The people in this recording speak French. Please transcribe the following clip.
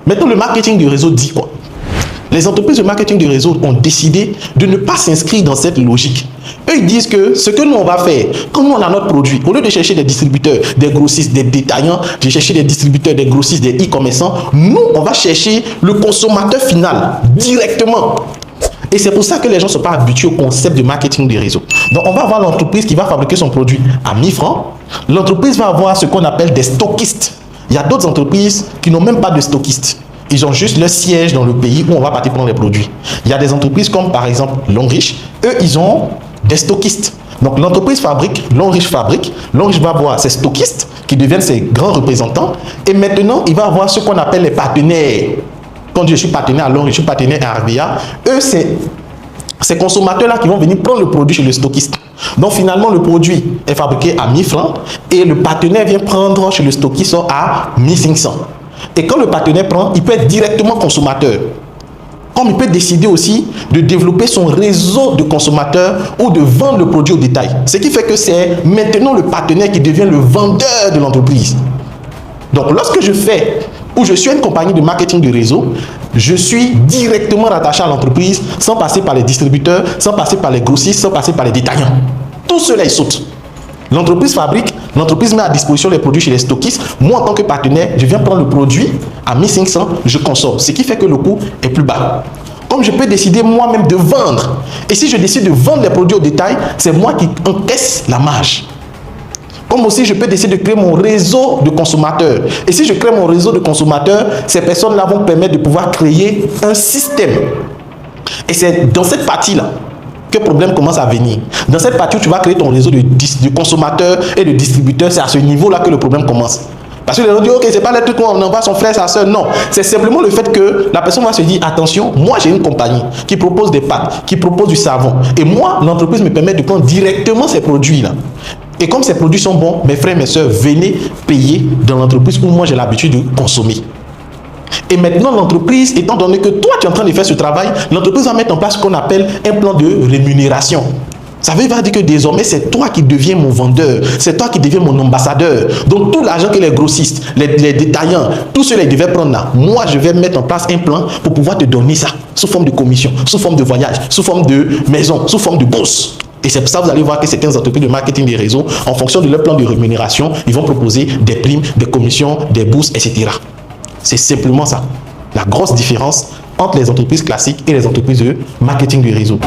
Maintenant, le marketing du réseau dit quoi? Les entreprises de marketing du réseau ont décidé de ne pas s'inscrire dans cette logique. Eux, ils disent que ce que nous, on va faire, quand nous, on a notre produit, au lieu de chercher des distributeurs, des grossistes, des détaillants, de chercher des distributeurs, des grossistes, des e-commerçants, nous, on va chercher le consommateur final directement. Et c'est pour ça que les gens ne sont pas habitués au concept de marketing du réseau. Donc, on va avoir l'entreprise qui va fabriquer son produit à 1000 francs. L'entreprise va avoir ce qu'on appelle des stockistes. Il y a d'autres entreprises qui n'ont même pas de stockistes. Ils ont juste leur siège dans le pays où on va partir prendre les produits. Il y a des entreprises comme par exemple Longrich. Eux, ils ont des stockistes. Donc l'entreprise fabrique, Longrich va avoir ses stockistes qui deviennent ses grands représentants. Et maintenant, il va avoir ce qu'on appelle les partenaires. Quand je suis partenaire à Longrich, je suis partenaire à RBA. Eux, c'est ces consommateurs-là qui vont venir prendre le produit chez le stockiste. Donc finalement, le produit est fabriqué à 1000 francs et le partenaire vient prendre chez le stockiste à 1500. Et quand le partenaire prend, il peut être directement consommateur. Comme il peut décider aussi de développer son réseau de consommateurs ou de vendre le produit au détail. Ce qui fait que c'est maintenant le partenaire qui devient le vendeur de l'entreprise. Donc lorsque je fais, ou je suis une compagnie de marketing de réseau, je suis directement rattaché à l'entreprise sans passer par les distributeurs, sans passer par les grossistes, sans passer par les détaillants. Tout cela, il saute. L'entreprise fabrique, l'entreprise met à disposition les produits chez les stockistes. Moi, en tant que partenaire, je viens prendre le produit à 1500, je consomme. Ce qui fait que le coût est plus bas. Comme je peux décider moi-même de vendre. Et si je décide de vendre les produits au détail, c'est moi qui encaisse la marge. Comme aussi, je peux décider de créer mon réseau de consommateurs. Et si je crée mon réseau de consommateurs, ces personnes-là vont permettre de pouvoir créer un système. Et c'est dans cette partie-là que le problème commence à venir. Dans cette partie où tu vas créer ton réseau de consommateurs et de distributeurs, c'est à ce niveau-là que le problème commence. Parce que les gens disent, ok, c'est pas le truc où on envoie son frère, sa soeur. Non, c'est simplement le fait que la personne va se dire, attention, moi j'ai une compagnie qui propose des pâtes, qui propose du savon. Et moi, l'entreprise me permet de prendre directement ces produits-là. Et comme ces produits sont bons, mes frères et mes soeurs, venez payer dans l'entreprise où moi j'ai l'habitude de consommer. Et maintenant, l'entreprise, étant donné que toi, tu es en train de faire ce travail, l'entreprise va mettre en place ce qu'on appelle un plan de rémunération. Ça veut dire que désormais, c'est toi qui deviens mon vendeur, c'est toi qui deviens mon ambassadeur. Donc, tout l'argent que les grossistes, les détaillants, tout cela, ils devaient prendre là. Moi, je vais mettre en place un plan pour pouvoir te donner ça, sous forme de commission, sous forme de voyage, sous forme de maison, sous forme de bourse. Et c'est pour ça que vous allez voir que certaines entreprises de marketing des réseaux, en fonction de leur plan de rémunération, ils vont proposer des primes, des commissions, des bourses, etc. C'est simplement ça. La grosse différence entre les entreprises classiques et les entreprises de marketing du réseau.